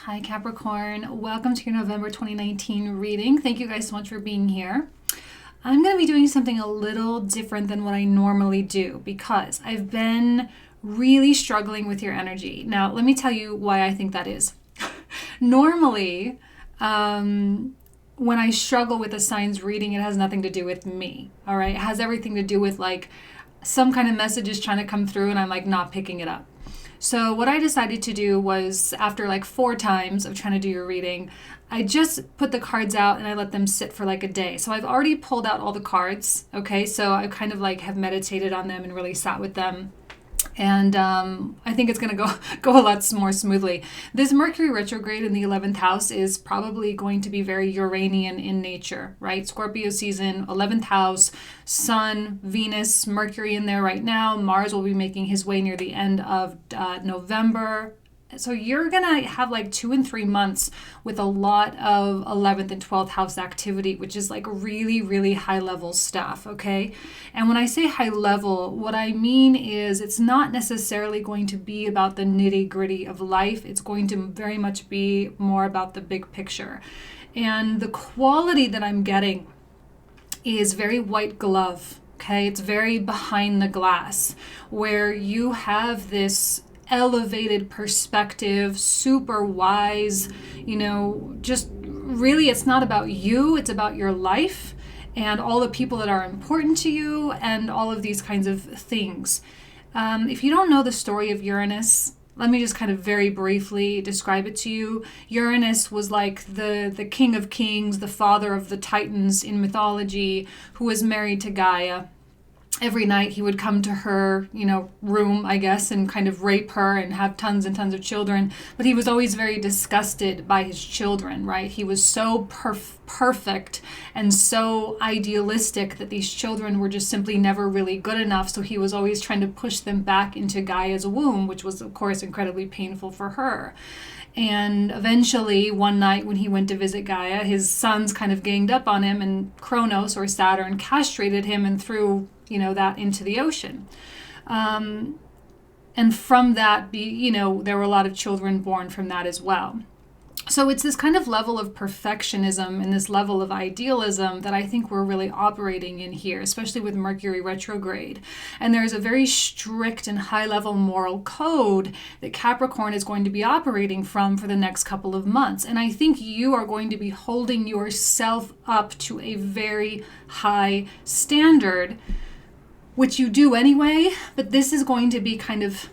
Hi Capricorn, welcome to your November 2019 reading. Thank you guys so much for being here. I'm going to be doing something a little different than what I normally do because I've been really struggling with your energy. Now, let me tell you why I think that is. Normally, when I struggle with a signs reading, it has nothing to do with me, all right? It has everything to do with like some kind of message is trying to come through and I'm like not picking it up. So what I decided to do was, after like 4 times of trying to do your reading, I just put the cards out and I let them sit for like a day. So I've already pulled out all the cards, okay? So I kind of like have meditated on them and really sat with them. And I think it's going to go a lot more smoothly. This Mercury retrograde in the 11th house is probably going to be very Uranian in nature, right? Scorpio season, 11th house, Sun, Venus, Mercury in there right now. Mars will be making his way near the end of November. So you're going to have like 2 and 3 months with a lot of 11th and 12th house activity, which is like really, really high level stuff, okay? And when I say high level, what I mean is it's not necessarily going to be about the nitty gritty of life. It's going to very much be more about the big picture. And the quality that I'm getting is very white glove, okay? It's very behind the glass, where you have this elevated perspective, super wise, just really it's not about you, it's about your life and all the people that are important to you and all of these kinds of things. If you don't know the story of Uranus, let me just kind of very briefly describe it to you. Uranus was like the king of kings, the father of the Titans in mythology, who was married to Gaia. Every night he would come to her, room, I guess, and kind of rape her and have tons and tons of children. But he was always very disgusted by his children, right? He was so perfect and so idealistic that these children were just simply never really good enough. So he was always trying to push them back into Gaia's womb, which was, of course, incredibly painful for her. And eventually, one night when he went to visit Gaia, his sons kind of ganged up on him, and Kronos, or Saturn, castrated him and threw that into the ocean. And from that, there were a lot of children born from that as well. So it's this kind of level of perfectionism and this level of idealism that I think we're really operating in here, especially with Mercury retrograde. And there's a very strict and high-level moral code that Capricorn is going to be operating from for the next couple of months. And I think you are going to be holding yourself up to a very high standard, which you do anyway, but this is going to be kind of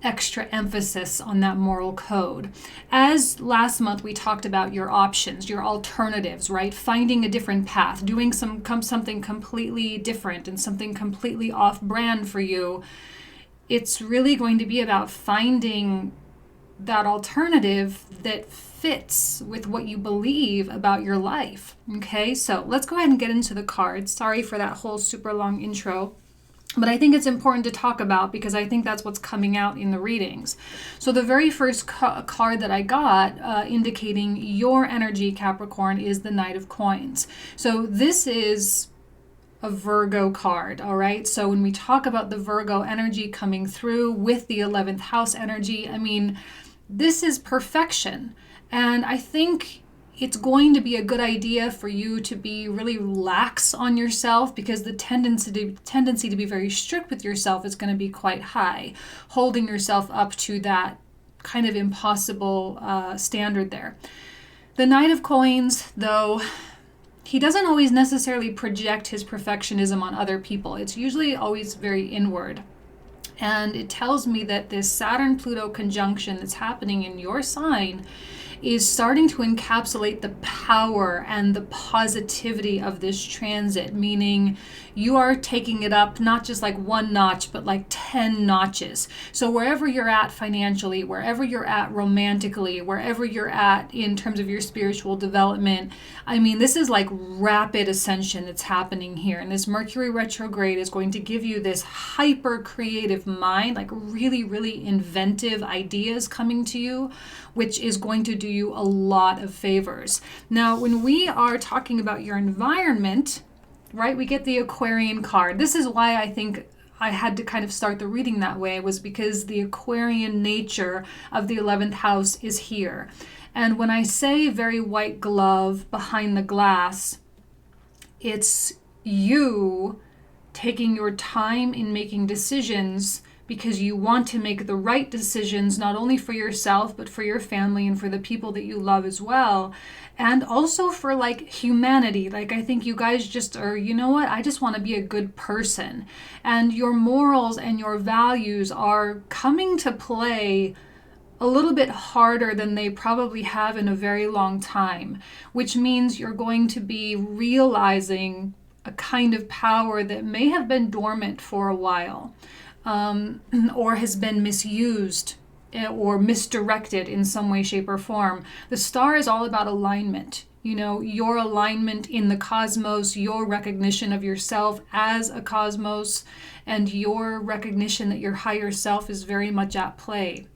extra emphasis on that moral code. As last month we talked about your options, your alternatives, right? Finding a different path, doing something completely different and something completely off-brand for you. It's really going to be about finding that alternative that fits with what you believe about your life. Okay, so let's go ahead and get into the cards. Sorry for that whole super long intro. But I think it's important to talk about because I think that's what's coming out in the readings. So the very first card that I got indicating your energy, Capricorn, is the Knight of Coins. So this is a Virgo card, all right? So when we talk about the Virgo energy coming through with the 11th house energy, I mean, this is perfection. And I think it's going to be a good idea for you to be really lax on yourself because the tendency to be very strict with yourself is going to be quite high, holding yourself up to that kind of impossible standard there. The Knight of Coins, though, he doesn't always necessarily project his perfectionism on other people. It's usually always very inward. And it tells me that this Saturn-Pluto conjunction that's happening in your sign is starting to encapsulate the power and the positivity of this transit, meaning you are taking it up not just like 1 notch, but like 10 notches. So wherever you're at financially, wherever you're at romantically, wherever you're at in terms of your spiritual development, I mean, this is like rapid ascension that's happening here. And this Mercury retrograde is going to give you this hyper creative mind, like really, really inventive ideas coming to you, which is going to do you a lot of favors. Now, when we are talking about your environment, right, we get the Aquarian card. This is why I think I had to kind of start the reading that way, was because the Aquarian nature of the 11th house is here. And when I say very white glove behind the glass, it's you taking your time in making decisions because you want to make the right decisions, not only for yourself, but for your family and for the people that you love as well. And also for like humanity. Like, I think you guys just are, you know what? I just want to be a good person. And your morals and your values are coming to play a little bit harder than they probably have in a very long time, which means you're going to be realizing a kind of power that may have been dormant for a while, or has been misused or misdirected in some way, shape, or form. The star is all about alignment. You know, your alignment in the cosmos, your recognition of yourself as a cosmos, and your recognition that your higher self is very much at play.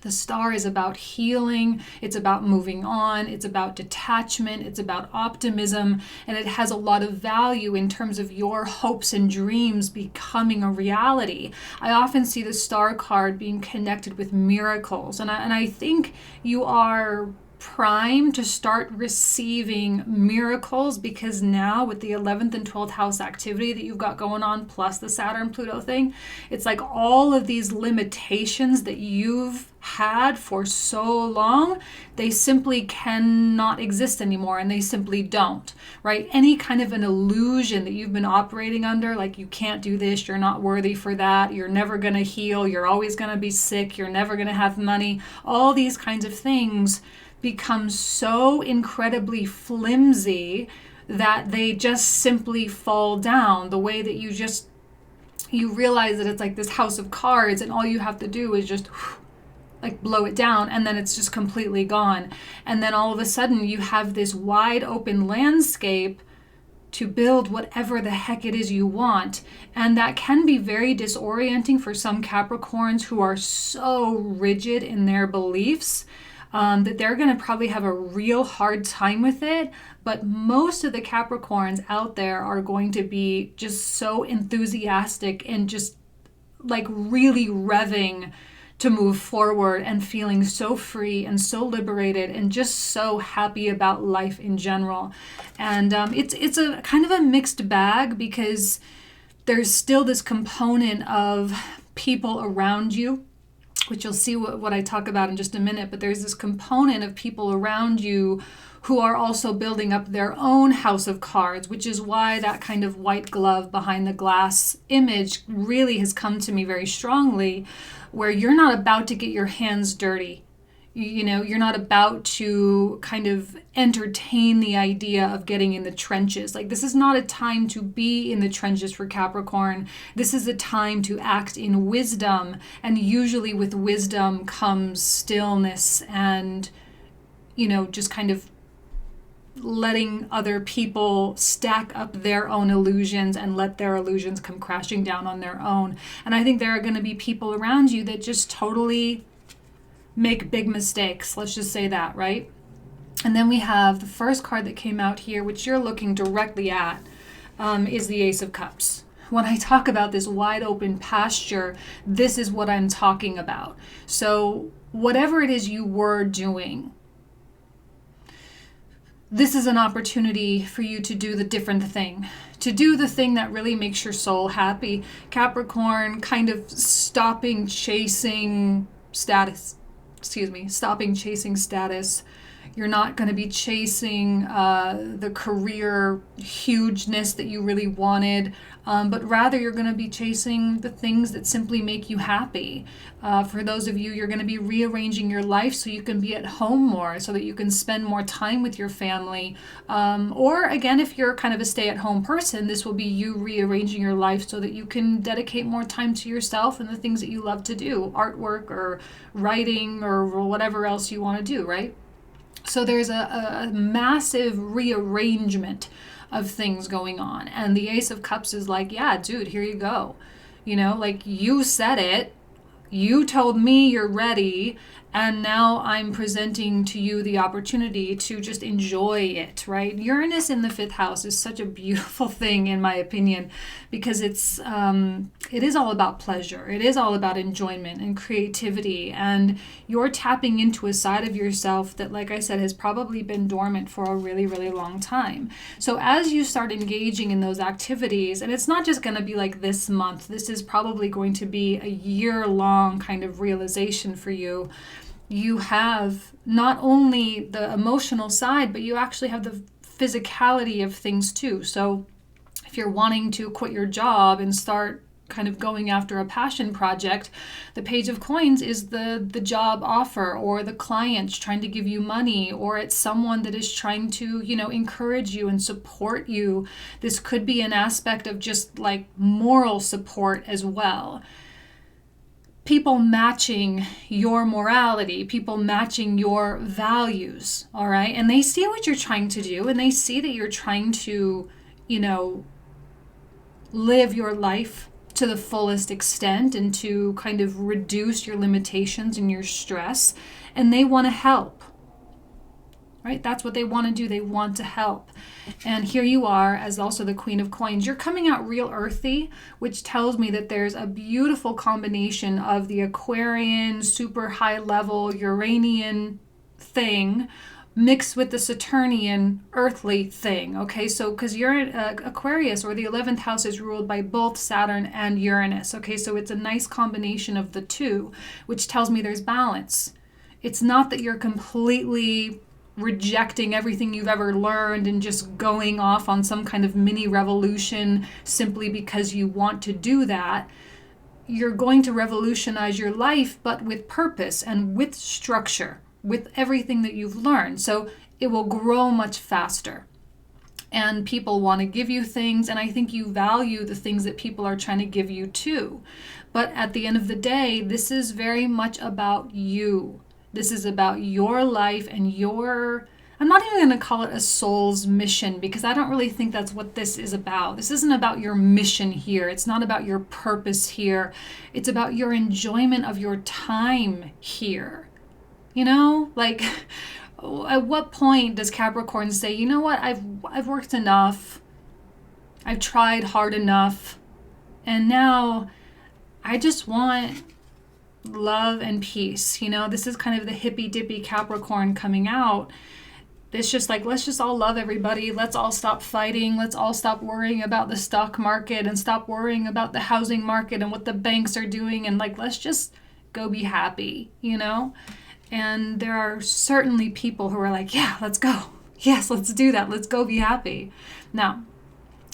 The star is about healing, it's about moving on, it's about detachment, it's about optimism, and it has a lot of value in terms of your hopes and dreams becoming a reality. I often see the star card being connected with miracles, and I think you are prime to start receiving miracles, because now with the 11th and 12th house activity that you've got going on, plus the Saturn Pluto thing, it's like all of these limitations that you've had for so long, they simply cannot exist anymore, and they simply don't, right? Any kind of an illusion that you've been operating under, like you can't do this, you're not worthy for that, you're never going to heal, you're always going to be sick, you're never going to have money, all these kinds of things become so incredibly flimsy that they just simply fall down, the way that you realize that it's like this house of cards, and all you have to do is just like blow it down, and then it's just completely gone. And then all of a sudden you have this wide open landscape to build whatever the heck it is you want. And that can be very disorienting for some Capricorns who are so rigid in their beliefs, that they're going to probably have a real hard time with it. But most of the Capricorns out there are going to be just so enthusiastic and just like really revving to move forward and feeling so free and so liberated and just so happy about life in general. And it's a kind of a mixed bag, because there's still this component of people around you, which you'll see what I talk about in just a minute, but there's this component of people around you who are also building up their own house of cards, which is why that kind of white glove behind the glass image really has come to me very strongly, where you're not about to get your hands dirty. You know, you're not about to kind of entertain the idea of getting in the trenches. Like, this is not a time to be in the trenches for Capricorn. This is a time to act in wisdom. And usually with wisdom comes stillness and, you know, just kind of letting other people stack up their own illusions and let their illusions come crashing down on their own. And I think there are going to be people around you that just totally make big mistakes. Let's just say that, right? And then we have the first card that came out here, which you're looking directly at, is the Ace of Cups. When I talk about this wide open pasture, this is what I'm talking about. So whatever it is you were doing, this is an opportunity for you to do the different thing, to do the thing that really makes your soul happy. Capricorn, kind of stopping chasing status. You're not going to be chasing the career hugeness that you really wanted, but rather you're going to be chasing the things that simply make you happy. For those of you, you're going to be rearranging your life so you can be at home more, so that you can spend more time with your family. Or again, if you're kind of a stay-at-home person, this will be you rearranging your life so that you can dedicate more time to yourself and the things that you love to do, artwork or writing or whatever else you want to do, right? So there's a massive rearrangement of things going on. And the Ace of Cups is like, yeah, dude, here you go. You know, like, you said it. You told me you're ready, And now I'm presenting to you the opportunity to just enjoy it, right? Uranus in the fifth house is such a beautiful thing, in my opinion, because it is all about pleasure. It is all about enjoyment and creativity. And you're tapping into a side of yourself that, like I said, has probably been dormant for a really, really long time. So as you start engaging in those activities, and it's not just going to be like this month, this is probably going to be a year-long kind of realization for you. You have not only the emotional side, but you actually have the physicality of things too. So if you're wanting to quit your job and start kind of going after a passion project, the Page of Coins is the job offer, or the client trying to give you money, or it's someone that is trying to, encourage you and support you. This could be an aspect of just like moral support as well. People matching your morality, people matching your values, all right? And they see what you're trying to do, and they see that you're trying to, live your life to the fullest extent and to kind of reduce your limitations and your stress, and they want to help. Right? That's what they want to do. They want to help. And here you are as also the Queen of Coins. You're coming out real earthy, which tells me that there's a beautiful combination of the Aquarian, super high level Uranian thing mixed with the Saturnian earthly thing. Okay, so because you're Aquarius, or the 11th house, is ruled by both Saturn and Uranus. Okay, so it's a nice combination of the two, which tells me there's balance. It's not that you're completely rejecting everything you've ever learned and just going off on some kind of mini revolution simply because you want to do that. You're going to revolutionize your life, but with purpose and with structure, with everything that you've learned. So it will grow much faster. And people want to give you things, and I think you value the things that people are trying to give you too. But at the end of the day, this is very much about you. This is about your life and I'm not even going to call it a soul's mission, because I don't really think that's what this is about. This isn't about your mission here. It's not about your purpose here. It's about your enjoyment of your time here. Like, at what point does Capricorn say, you know what, I've worked enough. I've tried hard enough. And now I just want love and peace. This is kind of the hippy dippy Capricorn coming out. It's just like, let's just all love everybody. Let's all stop fighting. Let's all stop worrying about the stock market and stop worrying about the housing market and what the banks are doing. And like, let's just go be happy, And there are certainly people who are like, yeah, let's go. Yes, let's do that. Let's go be happy. Now,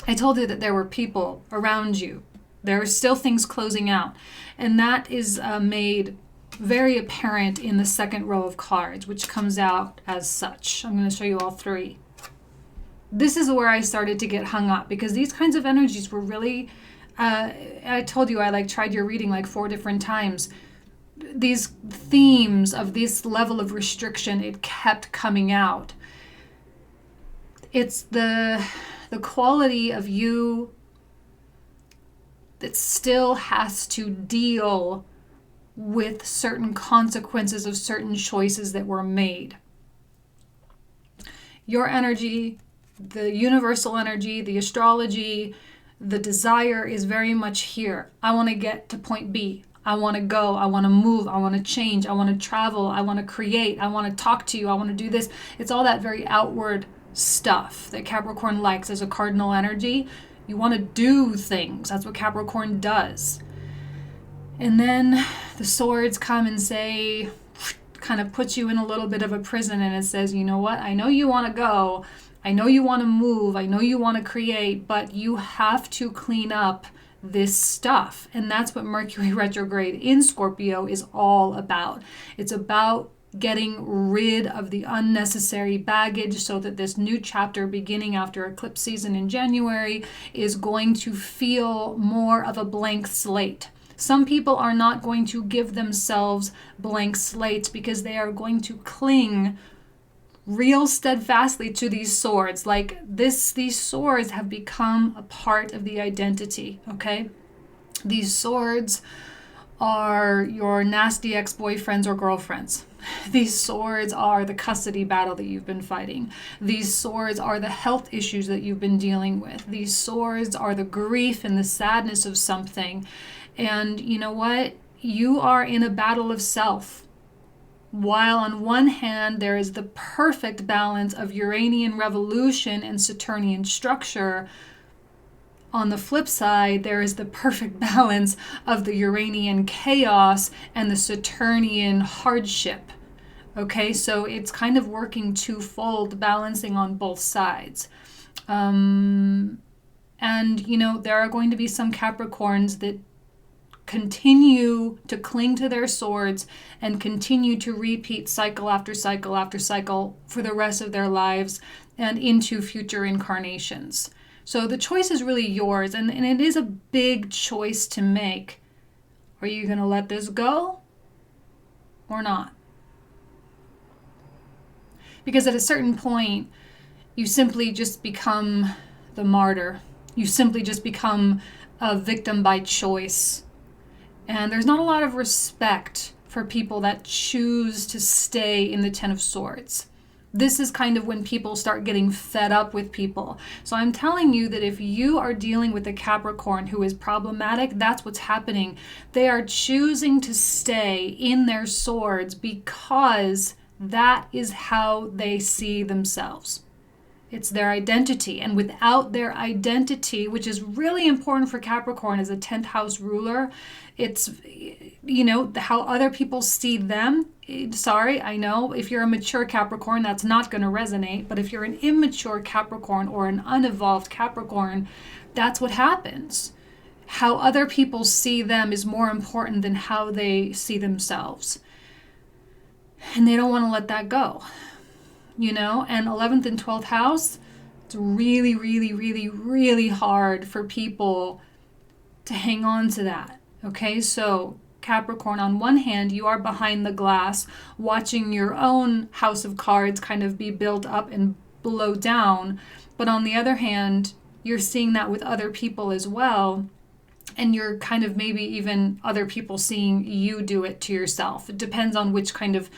I told you that there were people around you. There are still things closing out. And that is made very apparent in the second row of cards, which comes out as such. I'm going to show you all three. This is where I started to get hung up, because these kinds of energies were really, I told you I tried your reading 4 different times. These themes of this level of restriction, it kept coming out. It's the quality of you that still has to deal with certain consequences of certain choices that were made. Your energy, the universal energy, the astrology, the desire is very much here. I want to get to point B. I want to go. I want to move. I want to change. I want to travel. I want to create. I want to talk to you. I want to do this. It's all that very outward stuff that Capricorn likes as a cardinal energy. You want to do things. That's what Capricorn does. And then the swords come and say, kind of puts you in a little bit of a prison, and it says, you know what? I know you want to go. I know you want to move. I know you want to create, but you have to clean up this stuff. And that's what Mercury retrograde in Scorpio is all about. It's about getting rid of the unnecessary baggage so that this new chapter beginning after eclipse season in January is going to feel more of a blank slate. Some people are not going to give themselves blank slates because they are going to cling real steadfastly to these swords. These swords have become a part of the identity, okay? These swords are your nasty ex-boyfriends or girlfriends. These swords are the custody battle that you've been fighting. These swords are the health issues that you've been dealing with. These swords are the grief and the sadness of something. And you know what? You are in a battle of self. While on one hand, there is the perfect balance of Uranian revolution and Saturnian structure, on the flip side, there is the perfect balance of the Uranian chaos and the Saturnian hardship. Okay, so it's kind of working twofold, balancing on both sides. And, you know, there are going to be some Capricorns that continue to cling to their swords and continue to repeat cycle after cycle after cycle for the rest of their lives and into future incarnations. So the choice is really yours, and it is a big choice to make. Are you going to let this go or not? Because at a certain point, you simply just become the martyr. You simply just become a victim by choice. And there's not a lot of respect for people that choose to stay in the Ten of Swords. This is kind of when people start getting fed up with people. So I'm telling you that if you are dealing with a Capricorn who is problematic, that's what's happening. They are choosing to stay in their swords because that is how they see themselves. It's their identity. And without their identity, which is really important for Capricorn as a 10th house ruler, it's, you know, how other people see them. Sorry, I know if you're a mature Capricorn, that's not going to resonate. But if you're an immature Capricorn or an unevolved Capricorn, that's what happens. How other people see them is more important than how they see themselves. And they don't want to let that go. You know, and 11th and 12th house, it's really, really, really, really hard for people to hang on to that. Okay, so Capricorn, on one hand, you are behind the glass watching your own house of cards kind of be built up and blow down. But on the other hand, you're seeing that with other people as well. And you're kind of maybe even other people seeing you do it to yourself. It depends on which kind of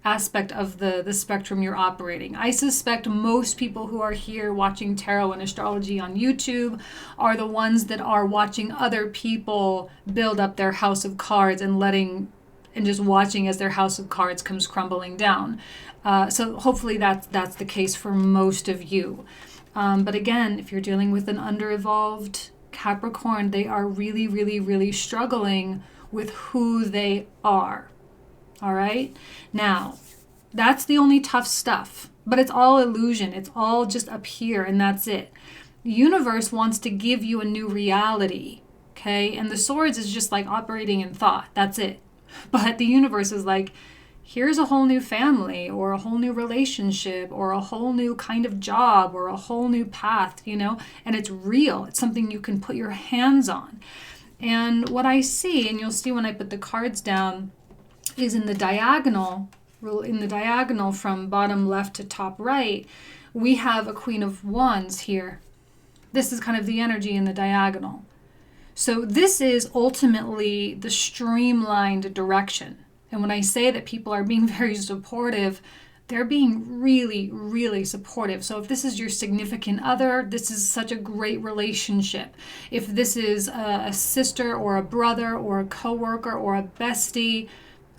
aspect of the spectrum you're operating. I suspect most people who are here watching tarot and astrology on YouTube are the ones that are watching other people build up their house of cards and just watching as their house of cards comes crumbling down. So hopefully that's the case for most of you. But again, if you're dealing with an under-evolved Capricorn, they are really, really, really struggling with who they are. All right. Now, that's the only tough stuff, but it's all illusion. It's all just up here and that's it. The universe wants to give you a new reality. Okay. And the swords is just like operating in thought. That's it. But the universe is like, here's a whole new family or a whole new relationship or a whole new kind of job or a whole new path, you know, and it's real. It's something you can put your hands on. And what I see, and you'll see when I put the cards down, is in the diagonal from bottom left to top right, we have a Queen of Wands here. This is kind of the energy in the diagonal. So this is ultimately the streamlined direction. And when I say that people are being very supportive, they're being really, really supportive. So if this is your significant other, this is such a great relationship. If this is a sister or a brother or a coworker or a bestie,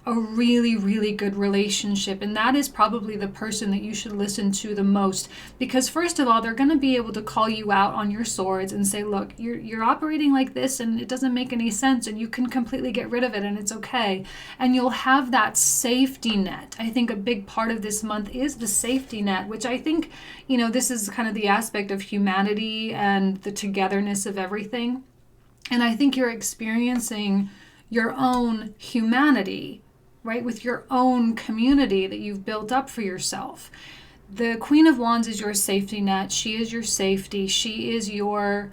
a really, really good relationship. And that is probably the person that you should listen to the most. Because first of all, they're going to be able to call you out on your swords and say, look, you're operating like this and it doesn't make any sense and you can completely get rid of it and it's okay. And you'll have that safety net. I think a big part of this month is the safety net, which I think, you know, this is kind of the aspect of humanity and the togetherness of everything. And I think you're experiencing your own humanity, right, with your own community that you've built up for yourself. The Queen of Wands is your safety net. She is your safety. She is your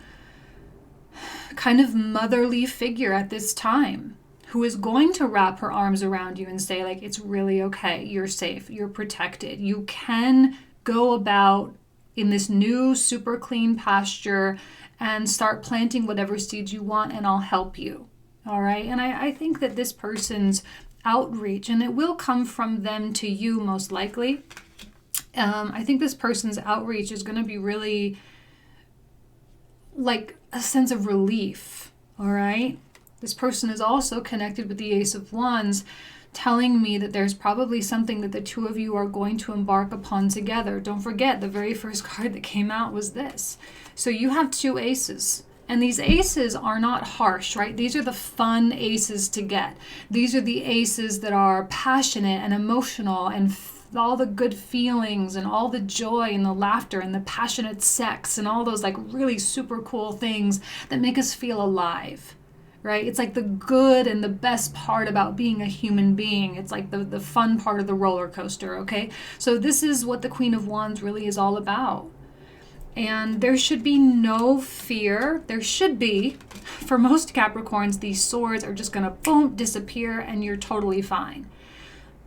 kind of motherly figure at this time who is going to wrap her arms around you and say, like, it's really okay. You're safe. You're protected. You can go about in this new super clean pasture and start planting whatever seeds you want and I'll help you. all right? And I think that this person's outreach, and it will come from them to you most likely. I think this person's outreach is going to be really like a sense of relief, all right? This person is also connected with the Ace of Wands, telling me that there's probably something that the two of you are going to embark upon together. Don't forget, the very first card that came out was this. So you have two aces. And these aces are not harsh, right? These are the fun aces to get. These are the aces that are passionate and emotional and all the good feelings and all the joy and the laughter and the passionate sex and all those like really super cool things that make us feel alive, right? It's like the good and the best part about being a human being. It's like the fun part of the roller coaster, okay? So this is what the Queen of Wands really is all about. And there should be no fear. There should be. For most Capricorns, these swords are just going to boom, disappear, and you're totally fine.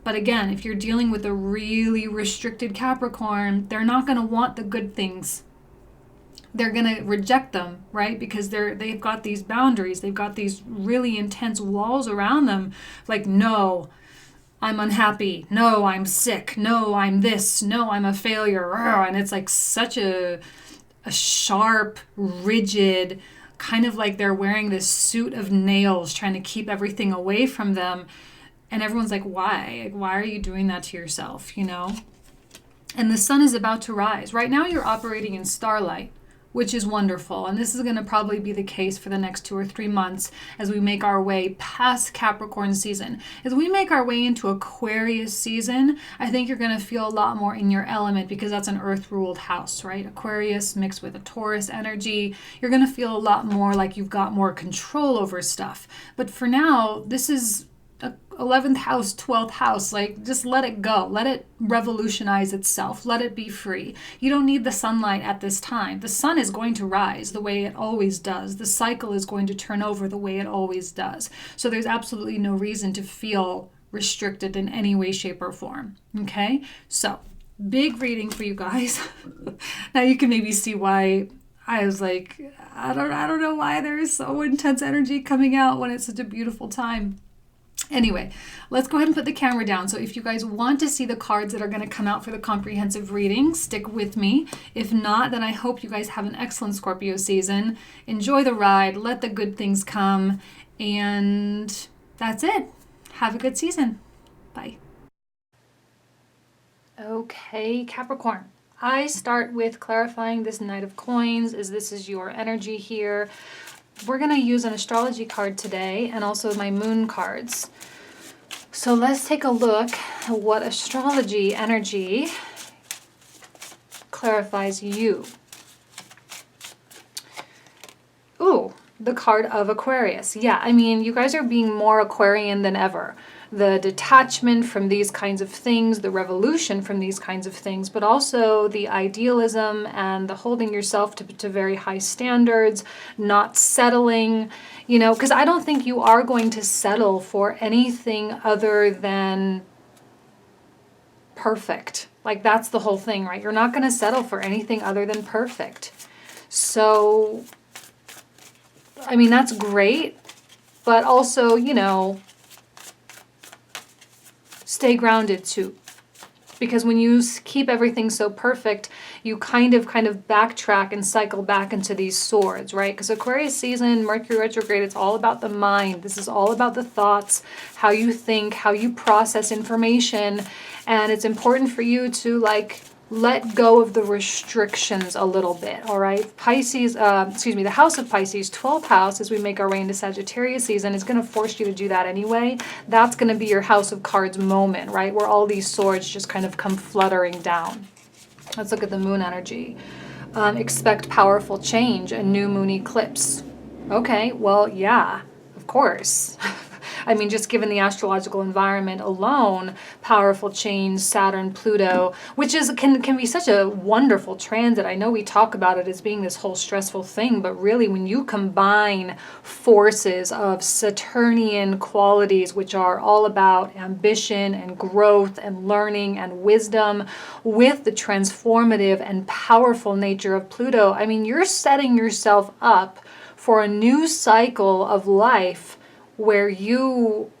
But again, if you're dealing with a really restricted Capricorn, they're not going to want the good things. They're going to reject them, right? Because they've got these boundaries. They've got these really intense walls around them. Like, no, I'm unhappy. No, I'm sick. No, I'm this. No, I'm a failure. And it's like such a sharp, rigid, kind of like they're wearing this suit of nails trying to keep everything away from them. And everyone's like, why? Like, why are you doing that to yourself, you know? And the sun is about to rise. Right now you're operating in starlight, which is wonderful. And this is going to probably be the case for the next 2 or 3 months as we make our way past Capricorn season. As we make our way into Aquarius season, I think you're going to feel a lot more in your element because that's an earth-ruled house, right? Aquarius mixed with a Taurus energy. You're going to feel a lot more like you've got more control over stuff. But for now, this is 11th house, 12th house, like just let it go. Let it revolutionize itself. Let it be free. You don't need the sunlight at this time. The sun is going to rise the way it always does. The cycle is going to turn over the way it always does. So there's absolutely no reason to feel restricted in any way, shape, or form. Okay? So, big reading for you guys. Now you can maybe see why I was like, I don't know why there's so intense energy coming out when it's such a beautiful time. Anyway, let's go ahead and put the camera down. So if you guys want to see the cards that are going to come out for the comprehensive reading, stick with me. If not, then I hope you guys have an excellent Scorpio season. Enjoy the ride. Let the good things come. And that's it. Have a good season. Bye. Okay, Capricorn. I start with clarifying this Knight of Coins as this is your energy here. We're going to use an astrology card today and also my moon cards. So let's take a look at what astrology energy clarifies you. Ooh, the card of Aquarius. Yeah, I mean, you guys are being more Aquarian than ever. The detachment from these kinds of things, the revolution from these kinds of things, but also the idealism and the holding yourself to very high standards, not settling, you know, because I don't think you are going to settle for anything other than perfect. Like that's the whole thing, right? You're not going to settle for anything other than perfect. So, I mean, that's great, but also, you know, stay grounded too, because when you keep everything so perfect, you kind of backtrack and cycle back into these swords, right? Because Aquarius season, Mercury retrograde, it's all about the mind. This is all about the thoughts, how you think, how you process information, and it's important for you to like let go of the restrictions a little bit, all right? Pisces, the house of Pisces, 12th house, as we make our way into Sagittarius season, is going to force you to do that anyway. That's going to be your house of cards moment, right? Where all these swords just kind of come fluttering down. Let's look at the moon energy. Expect powerful change, a new moon eclipse. Okay, well, yeah, of course. I mean, just given the astrological environment alone, powerful change, Saturn, Pluto, which is can be such a wonderful transit. I know we talk about it as being this whole stressful thing, but really when you combine forces of Saturnian qualities, which are all about ambition and growth and learning and wisdom, with the transformative and powerful nature of Pluto, I mean, you're setting yourself up for a new cycle of life where you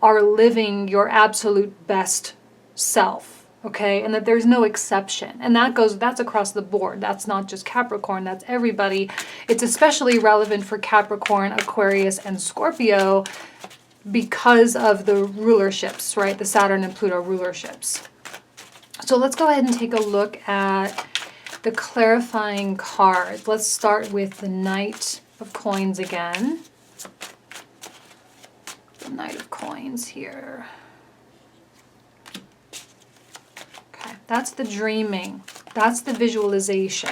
are living your absolute best self, okay? And that there's no exception. And that's across the board. That's not just Capricorn, that's everybody. It's especially relevant for Capricorn, Aquarius, and Scorpio because of the rulerships, right? The Saturn and Pluto rulerships. So let's go ahead and take a look at the clarifying cards. Let's start with the Knight of Coins again. The Knight of Coins here. Okay, that's the dreaming. That's the visualization.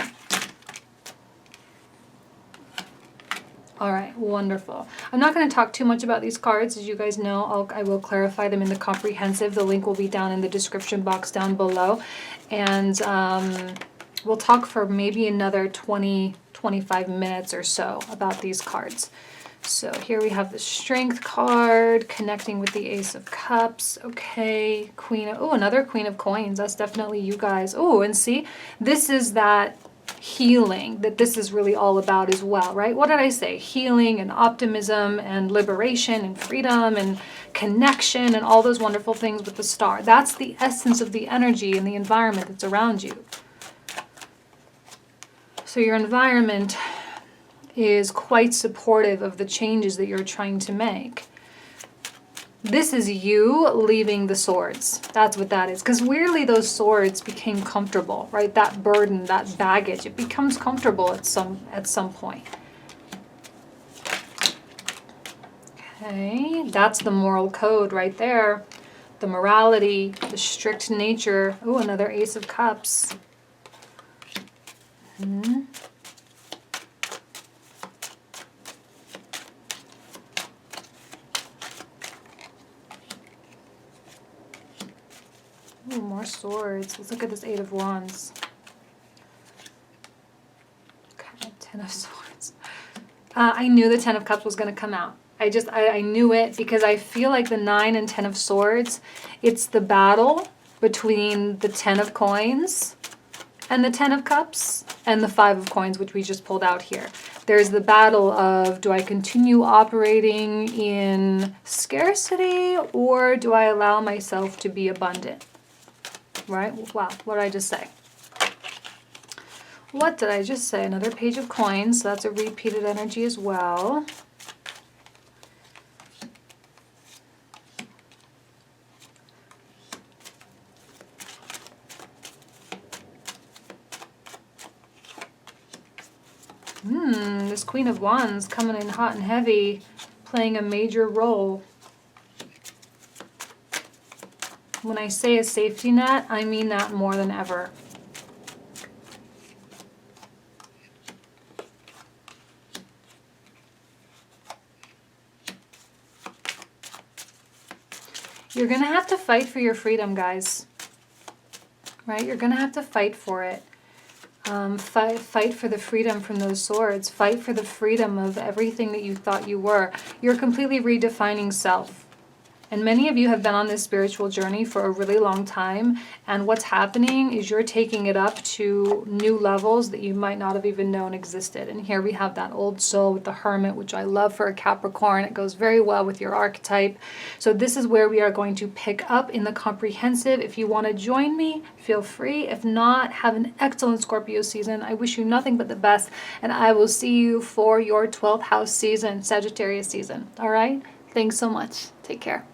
All right, wonderful. I'm not going to talk too much about these cards. As you guys know, I will clarify them in the comprehensive. The link will be down in the description box down below. And we'll talk for maybe another 20-25 minutes or so about these cards. So here we have the Strength card, connecting with the Ace of Cups. Okay, another Queen of Coins. That's definitely you guys. Oh, and see, this is that healing that this is really all about as well, right? What did I say? Healing and optimism and liberation and freedom and connection and all those wonderful things with the star. That's the essence of the energy and the environment that's around you. So your environment is quite supportive of the changes that you're trying to make. This is you leaving the swords. That's what that is. Because weirdly, those swords became comfortable, right? That burden, that baggage, it becomes comfortable at some point. Okay, that's the moral code right there. The morality, the strict nature. Oh, another Ace of Cups. Ooh, more swords. Let's look at this Eight of Wands. Okay, Ten of Swords. I knew the Ten of Cups was going to come out. I knew it because I feel like the 9 and 10 of Swords, it's the battle between the 10 of Coins and the 10 of Cups and the 5 of Coins, which we just pulled out here. There's the battle of, do I continue operating in scarcity or do I allow myself to be abundant? Right? Wow, what did I just say? What did I just say? Another Page of Coins. So that's a repeated energy as well. This Queen of Wands coming in hot and heavy, playing a major role. When I say a safety net, I mean that more than ever. You're going to have to fight for your freedom, guys. Right? You're going to have to fight for it. Fight for the freedom from those swords. Fight for the freedom of everything that you thought you were. You're completely redefining self. And many of you have been on this spiritual journey for a really long time. And what's happening is you're taking it up to new levels that you might not have even known existed. And here we have that old soul with the Hermit, which I love for a Capricorn. It goes very well with your archetype. So this is where we are going to pick up in the comprehensive. If you want to join me, feel free. If not, have an excellent Scorpio season. I wish you nothing but the best. And I will see you for your 12th house season, Sagittarius season. All right? Thanks so much. Take care.